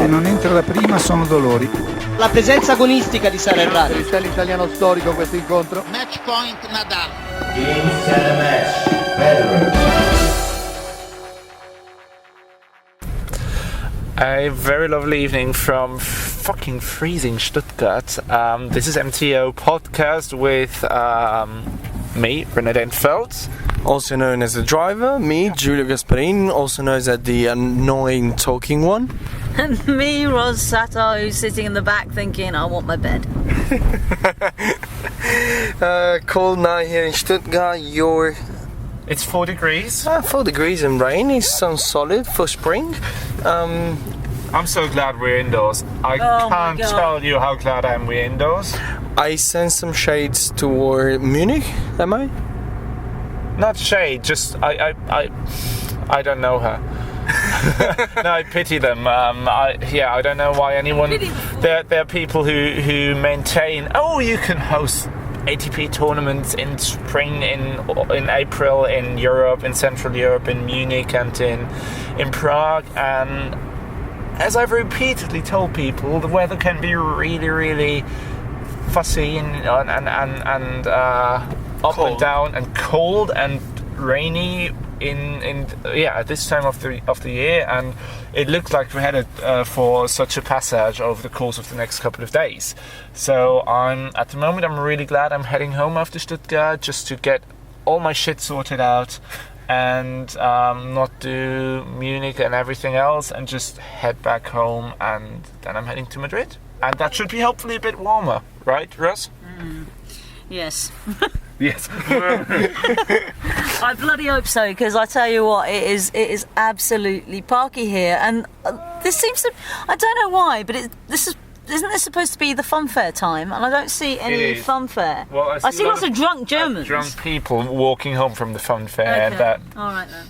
Se non entra la prima sono dolori. La presenza agonistica di Sara Errani. Per l'italiano storico questo incontro. Match point Nadal. Game 7 match. Federer. A very lovely evening from fucking freezing Stuttgart. This is MTO podcast with me, René Dentfeld. Also known as the driver, me, Giulio Gasparin, also known as the annoying talking one. And me, Ros Sato, who's sitting in the back thinking, I want my bed. Cold night here in Stuttgart. It's 4 degrees. 4 degrees and rain. It sounds solid for spring. I'm so glad we're indoors. I can't tell you how glad I am we're indoors. I sense some shades toward Munich, am I? Not shade, just I don't know her. No, I pity them. I don't know why anyone. There are people who maintain. Oh, you can host ATP tournaments in spring, in April, in Europe, in Central Europe, in Munich, and in Prague. And as I've repeatedly told people, the weather can be really, really fussy and up cold. and down and cold and rainy at this time of the year, and it looks like we're headed for such a passage over the course of the next couple of days. So at the moment I'm really glad I'm heading home after Stuttgart just to get all my shit sorted out and not do Munich and everything else and just head back home, and then I'm heading to Madrid, and that should be hopefully a bit warmer, right, Russ? Yes. Yes. I bloody hope so, because I tell you what, it is absolutely parky here, and this seems to, I don't know why, but isn't this supposed to be the fun fair time? And I don't see any fun fair. Well, I see lots of drunk Germans. Drunk people walking home from the fun fair. Okay. All right then.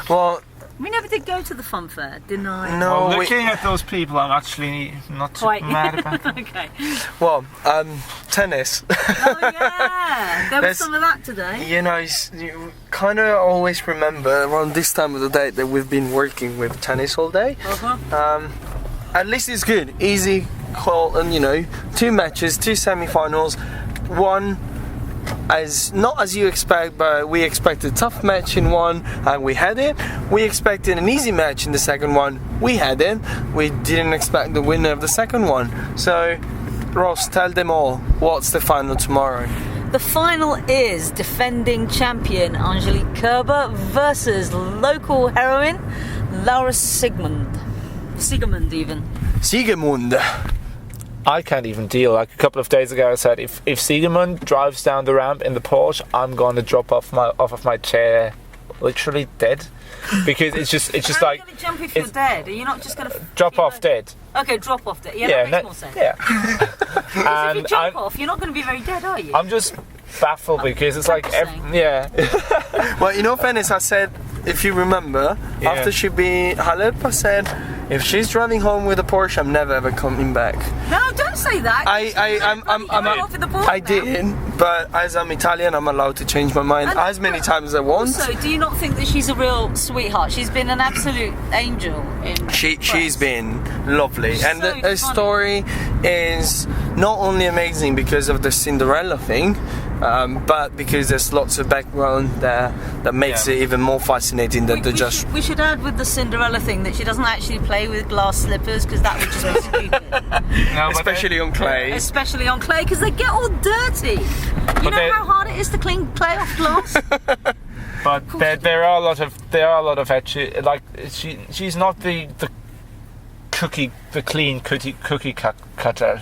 Well, we never did go to the fun fair, didn't I? no. Well, looking at those people, I'm actually not too mad about them. Okay. Well, tennis. Oh yeah, there was some of that today. You know, you kind of always remember around this time of the day that we've been working with tennis all day. At least it's good, easy, cold, and 2 matches, 2 semi-finals, one as not as you expect, but we expected a tough match in one and we had it. We expected an easy match in the second one, we had it. We didn't expect the winner of the second one. So Ross, tell them all, what's the final tomorrow? The final is defending champion Angelique Kerber versus local heroine Laura Siegemund. Siegemund. I can't even deal. Like a couple of days ago I said, if Siegemund drives down the ramp in the Porsche, I'm going to drop off of my chair literally dead, because it's just How like, are you going to jump if you're dead? Are you not just going to drop off dead. Okay, drop off dead. Yeah, that makes more sense. Yeah. Because if you jump off, you're not going to be very dead, are you? I'm just baffled because it's like Well, fairness, I said, if you remember, after she beat Halep, I said, if she's driving home with a Porsche, I'm never ever coming back. No, don't say that. I did, but as I'm Italian, I'm allowed to change my mind as many times as I want. Also, do you not think that she's a real sweetheart? She's been an absolute angel in She's been lovely, and so her story is not only amazing because of the Cinderella thing, but because there's lots of background there that makes it even more fascinating than we should add with the Cinderella thing that she doesn't actually play with glass slippers, because that would just be stupid. No, especially on clay. Especially on clay, because they get all dirty. You know how hard it is to clean clay off glass? But there are a lot of actually, like she's not the clean cookie cutter.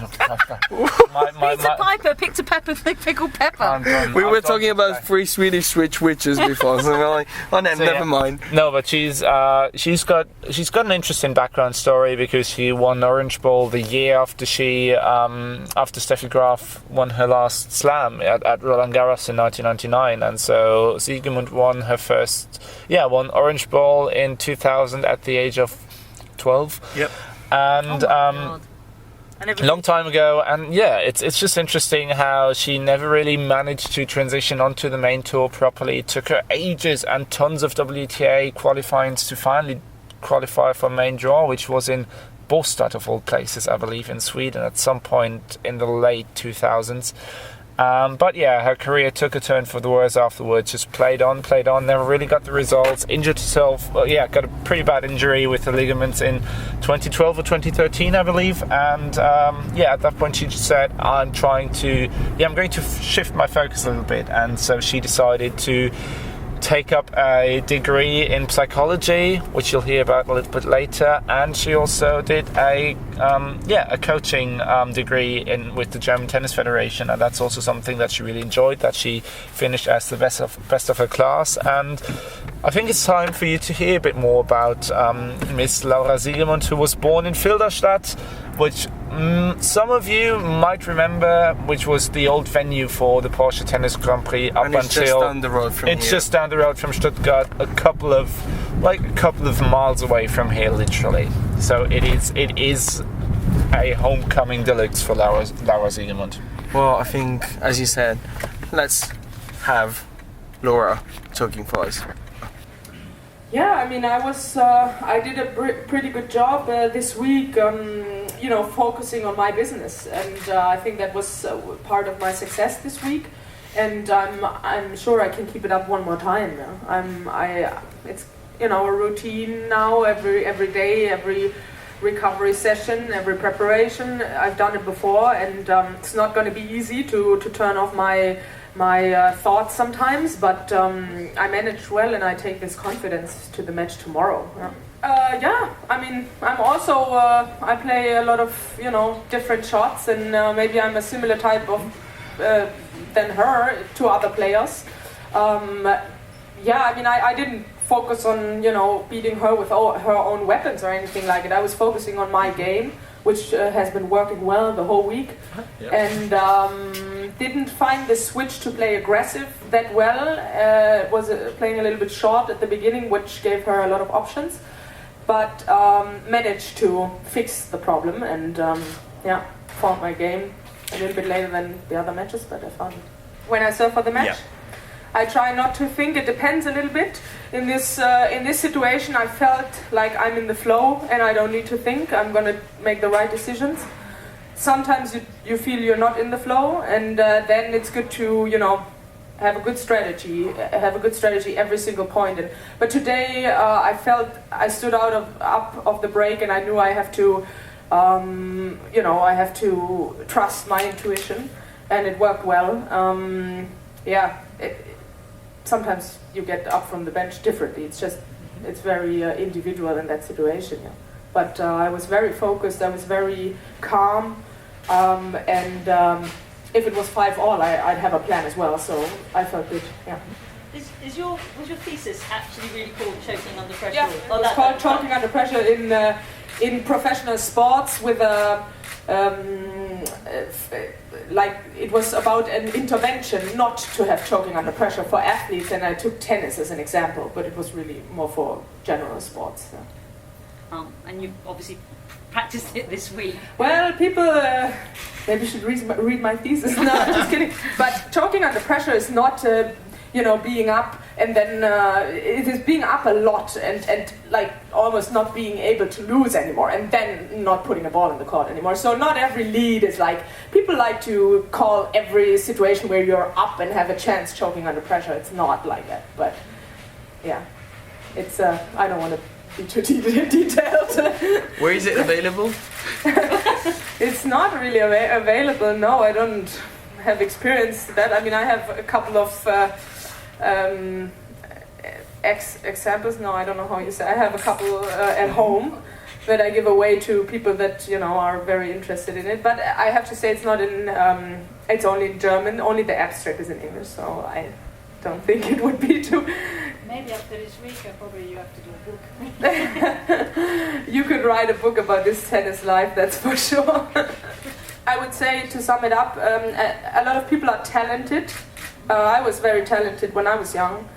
Peter Piper picked a pickled pepper. We were talking about 3 Swedish witches before, so we're like, oh no, never mind. No, but she's got an interesting background story, because she won Orange Bowl the year after after Steffi Graf won her last slam at Roland Garros in 1999, and so Siegemund won Orange Bowl in 2000 at the age of 12. Yep. And a long time ago, and it's just interesting how she never really managed to transition onto the main tour properly. It took her ages and tons of WTA qualifying to finally qualify for main draw, which was in Filderstadt of all places, I believe, in Sweden at some point in the late 2000s. But yeah, her career took a turn for the worse afterwards. Just played on, never really got the results. Injured herself. Well, yeah, got a pretty bad injury with the ligaments in 2012 or 2013, I believe. And yeah, at that point she just said, I'm going to shift my focus a little bit. And so she decided to take up a degree in psychology, which you'll hear about a little bit later, and she also did a coaching degree with the German Tennis Federation, and that's also something that she really enjoyed, that she finished as the best of her class. And I think it's time for you to hear a bit more about Miss Laura Siegemund, who was born in Filderstadt, which some of you might remember, which was the old venue for the Porsche Tennis Grand Prix just down the road from here. It's just down the road from Stuttgart, a couple of miles away from here, literally. So it is a homecoming deluxe for Laura Siegemund. Well, I think, as you said, let's have Laura talking for us. Yeah, I mean, I did a pretty good job this week, focusing on my business, and I think that was part of my success this week, and I'm sure I can keep it up one more time. It's a routine now, every day, every recovery session, every preparation. I've done it before, and it's not going to be easy to turn off my thoughts sometimes, but I managed well, and I take this confidence to the match tomorrow. I mean, I'm also I play a lot of different shots, and maybe I'm a similar type of than her to other players. I mean, I didn't focus on beating her with her own weapons or anything like it. I was focusing on my game, which has been working well the whole week, and didn't find the switch to play aggressive that well. Was playing a little bit short at the beginning, which gave her a lot of options, but managed to fix the problem and found my game a little bit later than the other matches, but I found it. When I serve for the match, I try not to think. It depends a little bit. In this situation, I felt like I'm in the flow and I don't need to think. I'm going to make the right decisions. Sometimes you feel you're not in the flow, and then it's good to have a good strategy. Have a good strategy every single point. But today I felt I stood up of the break, and I knew I have to I have to trust my intuition, and it worked well. Sometimes you get up from the bench differently. It's very individual in that situation. Yeah. But I was very focused. I was very calm, and if it was 5-all, I'd have a plan as well. So I felt good. Yeah. Was your thesis actually really called Choking Under Pressure? Yeah, it's called Choking Under Pressure in professional sports with a. It was about an intervention not to have choking under pressure for athletes, and I took tennis as an example, but it was really more for general sports. So. And you obviously practiced it this week. Well, people maybe should read my thesis. No, I'm just kidding. But choking under pressure is not being up and then it is being up a lot and like almost not being able to lose anymore and then not putting a ball in the court anymore. So not every lead is like, people like to call every situation where you're up and have a chance choking under pressure. It's not like that, but yeah, it's I don't want to be too detailed. Where is it available? It's not really available. No, I don't have experienced that. I mean, I have a couple of examples. No, I don't know how you say. I have a couple at home that I give away to people that are very interested in it. But I have to say, it's not in. It's only in German. Only the abstract is in English. So I don't think it would be too. Maybe after this week, probably you have to do a book. You could write a book about this tennis life, that's for sure. I would say, to sum it up, a lot of people are talented. I was very talented when I was young.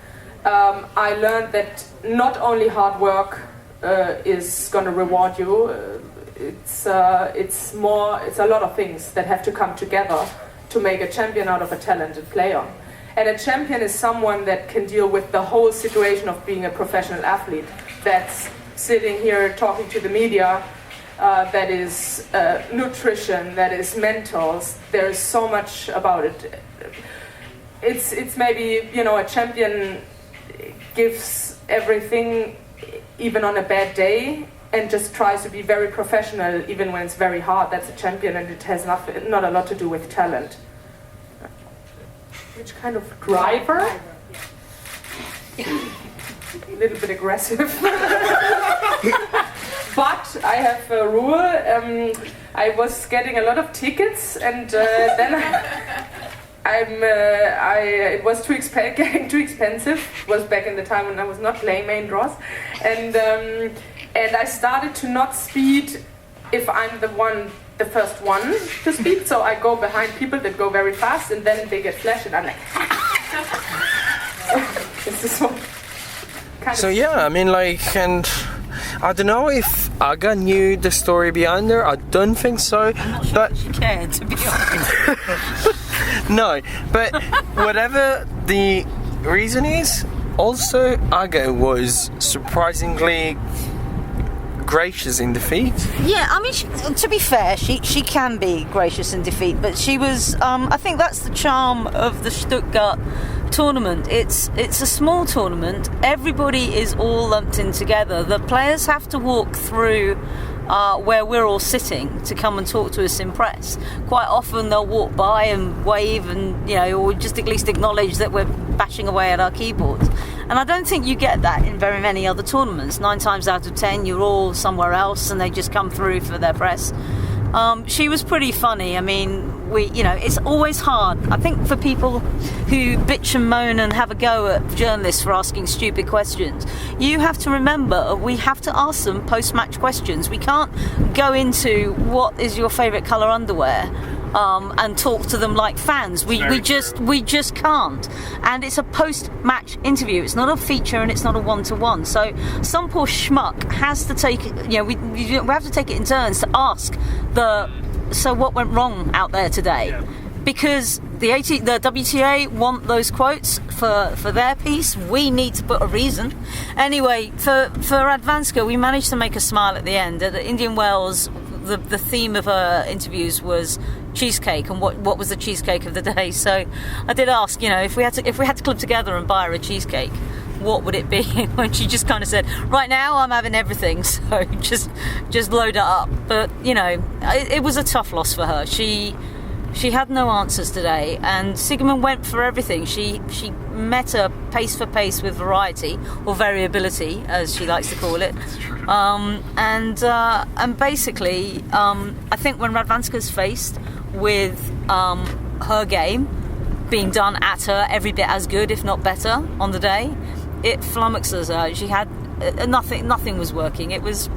I learned that not only hard work is going to reward you. It's a lot of things that have to come together to make a champion out of a talented player. And a champion is someone that can deal with the whole situation of being a professional athlete. That's sitting here talking to the media, that is nutrition, that is mentals. There is so much about it. It's maybe, you know, a champion gives everything even on a bad day and just tries to be very professional even when it's very hard. That's a champion, and it has not a lot to do with talent. Which kind of driver? A little bit aggressive. But I have a rule. I was getting a lot of tickets, and then it was getting too expensive. It was back in the time when I was not playing main draws, and I started to not speed if I'm the first one to speed. So I go behind people that go very fast, and then they get flashed, and I'm like, this is what. So yeah, I mean, like, and I don't know if Aga knew the story behind her. I don't think so. I'm not sure but she cared, to be honest. no, but whatever the reason is, also Aga was surprisingly gracious in defeat. Yeah, I mean, to be fair, she can be gracious in defeat, but she was. I think that's the charm of the Stuttgart tournament. It's a small tournament. Everybody is all lumped in together. The players have to walk through where we're all sitting to come and talk to us in press. Quite often they'll walk by and wave and, you know, or just at least acknowledge that we're bashing away at our keyboards. And I don't think you get that in very many other tournaments. 9 times out of 10 you're all somewhere else and they just come through for their press. She was pretty funny. I mean, it's always hard, I think, for people who bitch and moan and have a go at journalists for asking stupid questions. You have to remember, we have to ask them post-match questions. We can't go into what is your favourite colour underwear and talk to them like fans. We just can't. And it's a post-match interview. It's not a feature and it's not a one-to-one. So some poor schmuck has to take it. You know, we have to take it in turns to ask so what went wrong out there today? Yeah. Because the WTA want those quotes for their piece. We need to put a reason. Anyway, for Radwanska, we managed to make her smile at the end. At Indian Wells, the theme of her interviews was cheesecake, and what was the cheesecake of the day. So I did ask, you know, if we had to club together and buy her a cheesecake, what would it be? When she just kind of said, right now I'm having everything, so just load it up. But, you know, it was a tough loss for her. She had no answers today, and Siegemund went for everything. She met her pace for pace with variety, or variability, as she likes to call it. And basically, I think when Radwanska's faced with her game being done at her every bit as good, if not better, on the day, it flummoxes her. She had nothing was working. It was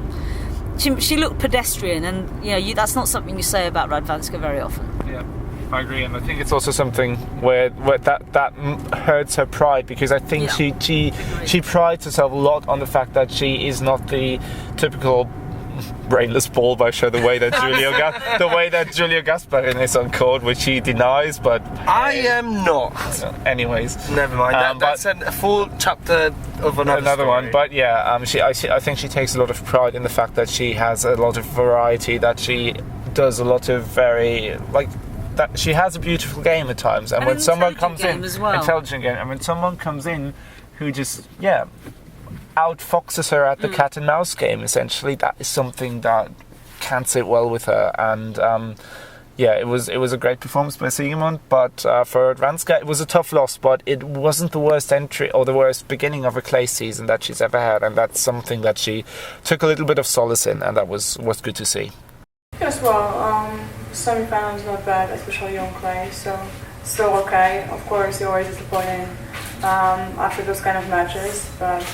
she looked pedestrian, and you know that's not something you say about Radwanska very often. Yeah, I agree, and I think it's also something where that hurts her pride, because I think she prides herself a lot on the fact that she is not the typical brainless ball busher, the way that Julia Gasparin is on court, which he denies, but I am not. Anyways, never mind. That's a full chapter of another one. But yeah, I think she takes a lot of pride in the fact that she has a lot of variety, that she does a lot of that she has a beautiful game at times, and when someone comes in, intelligent game, and when someone comes in who just outfoxes her at the cat and mouse game, essentially, that is something that can't sit well with her. And it was a great performance by Siegemund, but for Radwanska it was a tough loss, but it wasn't the worst entry or the worst beginning of a clay season that she's ever had, and that's something that she took a little bit of solace in, and that was good to see. Yes, well, semi-final is not bad, especially on clay, so still okay. Of course, you're always disappointing after those kind of matches, but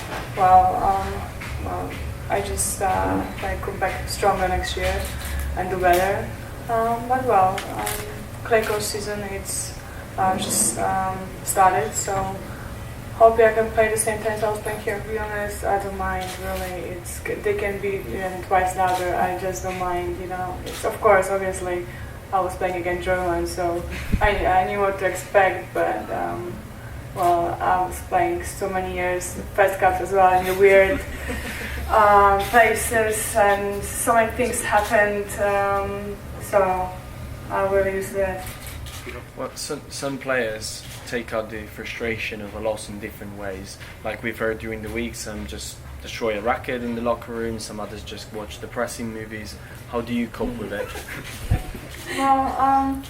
I just come back stronger next year and do better. Clay court season, it's just started, so hopefully I can play the same tennis I was playing here. To be honest, I don't mind really. They can be twice louder. I just don't mind, you know. It's, of course, obviously, I was playing against Germans, so I knew what to expect, but well, I was playing so many years, first cup as well, in the weird places, and so many things happened, so I'm really used to it. Well, some players take out the frustration of a loss in different ways. Like we've heard during the week, some just destroy a racket in the locker room, some others just watch depressing movies. How do you cope with it? Well,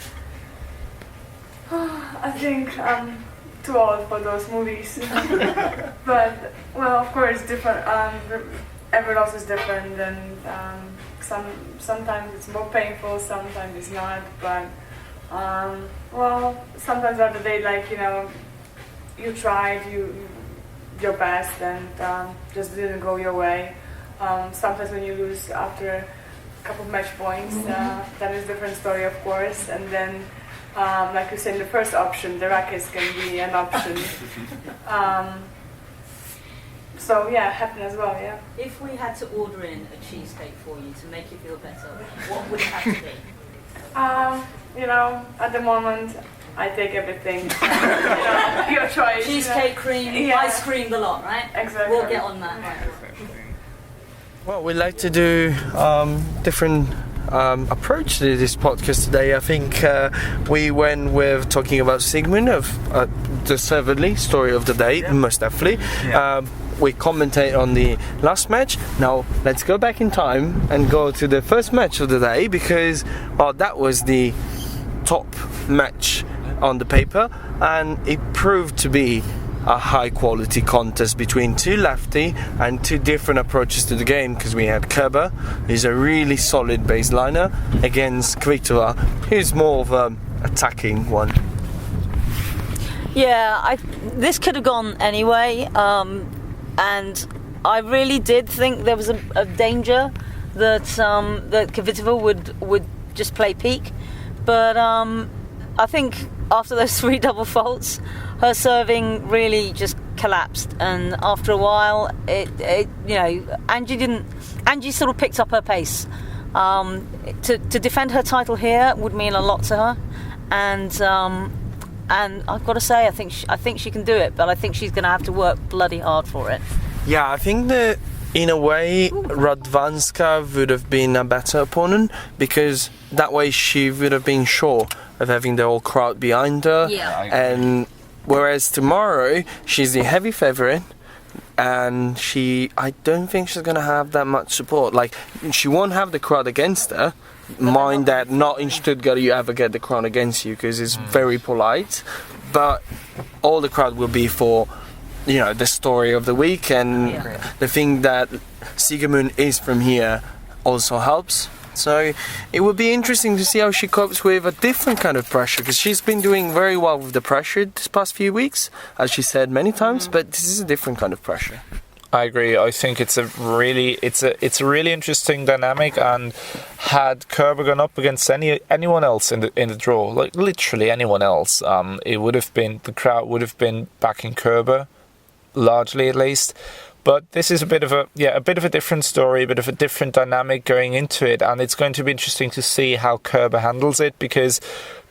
I think I'm too old for those movies. But, well, of course, different. Every loss is different, and sometimes it's more painful, sometimes it's not. But well, sometimes on the day, like, you know, you tried your best, and just didn't go your way. Sometimes when you lose after a couple of match points, that is a different story, of course. And then, like you said, the first option, the rackets can be an option. So yeah, happen as well, yeah. If we had to order in a cheesecake for you to make you feel better, what would it have to be? You know, at the moment, I take everything. You know, your choice. Cheesecake, cream, yeah. ice cream, the lot, right? Exactly. We'll get on that. Right. Well, we like to do different approach to this podcast today. I think we went with talking about Siegemund, of deservedly story of the day, most definitely. Yeah. We commentate on the last match. Now let's go back in time and go to the first match of the day, because that was the top match on the paper, and it proved to be a high quality contest between two lefty and two different approaches to the game, because we had Kerber, who's a really solid baseliner, against Kvitova, who's more of an attacking one. Yeah, this could have gone anyway, and I really did think there was a danger that that Kvitova would just play peak, but I think after those 3 double faults, her serving really just collapsed, and after a while, it you know, Angie sort of picked up her pace. To defend her title here would mean a lot to her, and I've got to say, I think she can do it, but I think she's going to have to work bloody hard for it. Yeah, I think that in a way Radwanska would have been a better opponent, because that way she would have been sure of having the whole crowd behind her. Yeah. And whereas tomorrow she's the heavy favourite, and I don't think she's going to have that much support. Like, she won't have the crowd against her. Mind that not in Stuttgart you ever get the crowd against you, because it's very polite, but all the crowd will be for, you know, the story of the week, and the thing that Siegemund is from here also helps. So it would be interesting to see how she copes with a different kind of pressure, because she's been doing very well with the pressure this past few weeks, as she said many times, but this is a different kind of pressure. I agree. I think it's a really interesting dynamic, and had Kerber gone up against anyone else in the draw, like literally anyone else, the crowd would have been backing Kerber, largely at least. But this is a bit of a different story, a bit of a different dynamic going into it, and it's going to be interesting to see how Kerber handles it, because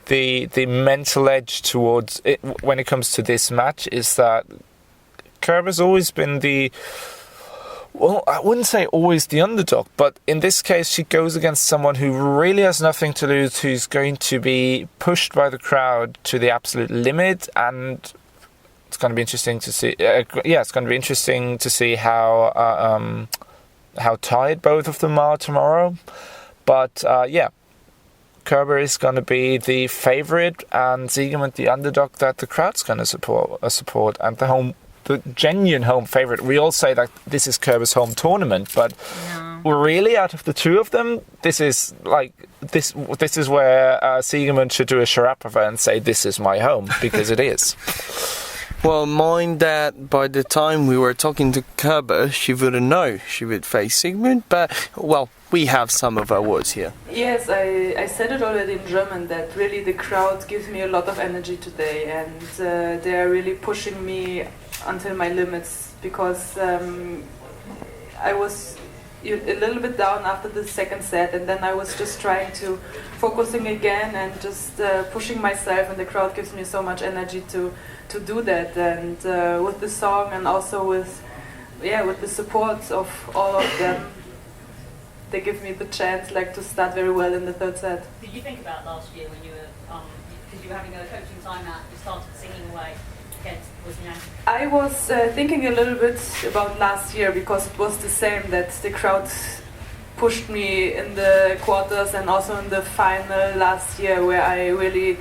the mental edge towards it when it comes to this match is that Kerber's always been I wouldn't say always the underdog, but in this case she goes against someone who really has nothing to lose, who's going to be pushed by the crowd to the absolute limit, and it's going to be interesting to see. It's going to be interesting to see how tired both of them are tomorrow. But Kerber is going to be the favourite, and Siegemund the underdog that the crowd's going to support, and the genuine home favourite. We all say that this is Kerber's home tournament, but really, out of the two of them, this is where Siegemund should do a Sharapova and say, "This is my home," because it is. Well, mind that by the time we were talking to Kerber, she wouldn't know she would face Siegemund, but, well, we have some of our words here. Yes, I said it already in German, that really the crowd gives me a lot of energy today, and they are really pushing me until my limits, because I was a little bit down after the second set, and then I was just trying to focusing again and just pushing myself, and the crowd gives me so much energy to do that, and with the song and also with the support of all of them, they give me the chance like to start very well in the third set. Did you think about last year when you were, because you were having a coaching timeout, you started singing away against Wozniacki? I was thinking a little bit about last year because it was the same, that the crowd pushed me in the quarters and also in the final last year, where I really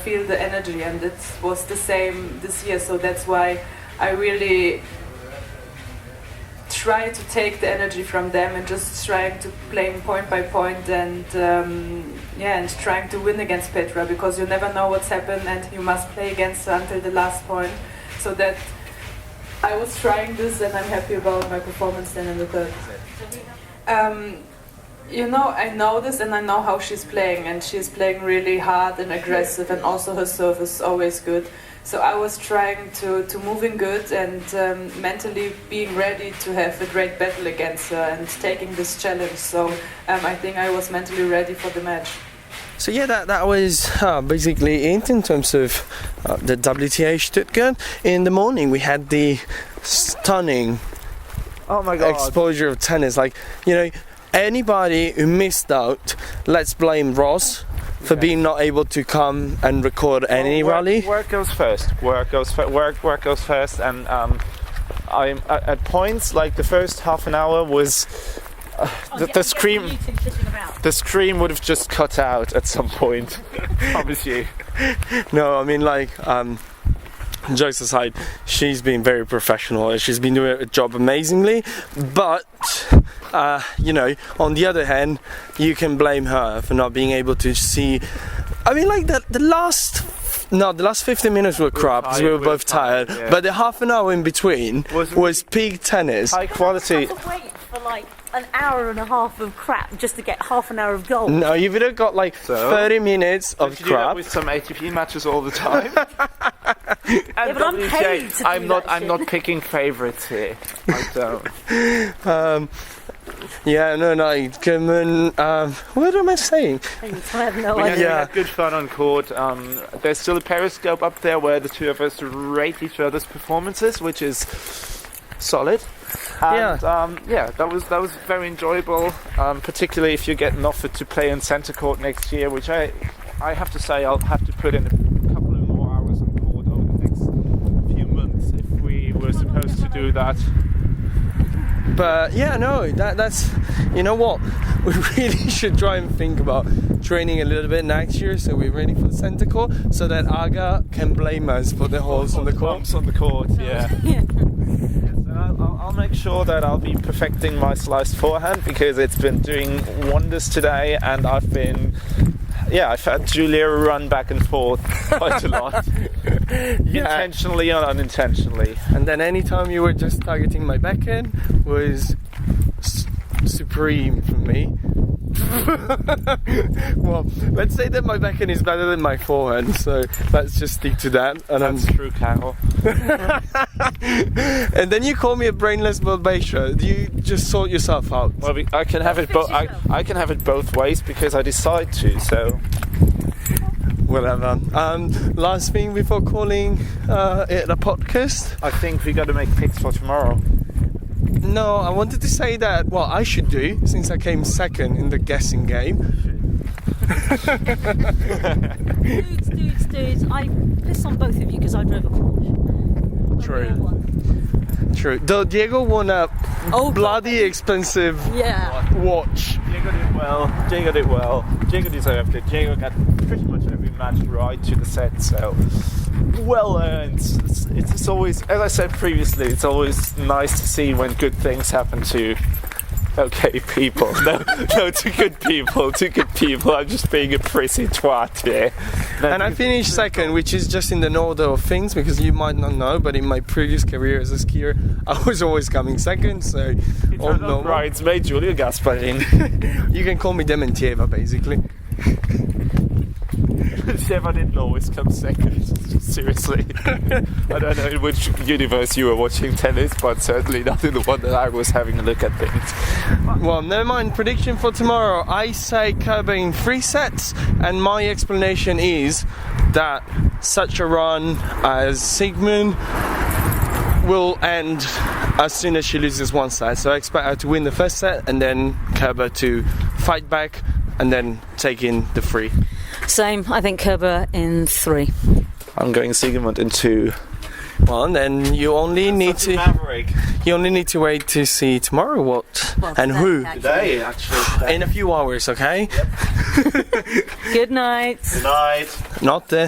feel the energy, and it was the same this year, so that's why I really try to take the energy from them and just trying to play point by point and and trying to win against Petra, because you never know what's happened and you must play against her until the last point. So that I was trying this, and I'm happy about my performance then in the third. I know this, and I know how she's playing, and she's playing really hard and aggressive, and also her serve is always good. So I was trying to move in good and mentally being ready to have a great battle against her and taking this challenge. So I think I was mentally ready for the match. So yeah, that was basically it in terms of the WTA Stuttgart. In the morning we had the stunning exposure of tennis. Like, anybody who missed out, let's blame Ross for being not able to come and record any rally. Work goes first. Work goes first, and I'm at points like the first half an hour was the scream. The scream would have just cut out at some point. Promise you. No, I mean, jokes aside, she's been very professional. She's been doing a job amazingly, but on the other hand, you can blame her for not being able to see. I mean, the last 15 minutes were crap because we were both tired, yeah. But the half an hour in between was peak tennis. High quality. Wait for an hour and a half of crap just to get half an hour of gold. No, you've either got 30 minutes of crap. Do that crap. with some ATP matches all the time. Yeah, but I'm paid to do I'm not picking favourites here. I don't. Come on. What am I saying? I have no idea. We had good fun on court. There's still a Periscope up there where the two of us rate each other's performances, which is solid. And, that was very enjoyable. Particularly if you're getting offered to play in centre court next year, which I have to say I'll have to put in a couple of more hours on court over the next few months if we were supposed to do that. But that's you know what, we really should try and think about training a little bit next year so we're ready for the centre court, so that Aga can blame us for the holes on the court. Bumps on the court, yeah. I'll make sure that I'll be perfecting my sliced forehand, because it's been doing wonders today, and I've had Julia run back and forth quite a lot. Intentionally or unintentionally. And then anytime you were just targeting my backhand was supreme for me. Well, let's say that my backhand is better than my forehand, so let's just stick to that. And that's true, Carol. And then you call me a brainless Balbatia. You just sort yourself out. Well, I can have it. I can have it both ways because I decide to. So whatever. Last thing before calling it a podcast. I think we got to make picks for tomorrow. No, I wanted to say that I should do, since I came second in the guessing game. Dudes, I piss on both of you because I drove a Porsche. True. Though Diego won a bloody expensive watch. Diego did well. Diego deserved it. Diego got pretty much every match right to the set, so well earned. It's always, as I said previously, it's always nice to see when good things happen to people. No, to good people. I'm just being a prissy twat here. And I finished second, which is just in the order of things, because you might not know, but in my previous career as a skier, I was always coming second, so all normal. Right, it's made Giulio Gasparin. You can call me Dementieva, basically. Shevardin always comes second. Seriously. I don't know in which universe you were watching tennis, but certainly not in the one that I was having a look at things. Well, never mind. Prediction for tomorrow. I say Kerber in 3 sets, and my explanation is that such a run as Siegemund will end as soon as she loses 1 set. So I expect her to win the first set, and then Kerber to fight back and then take in the 3. Same. I think Kerber in 3. I'm going Siegemund in 2. Well, and then you only need to wait to see tomorrow what and who Today, actually. in a few hours. Okay. Good night. Good night. Not the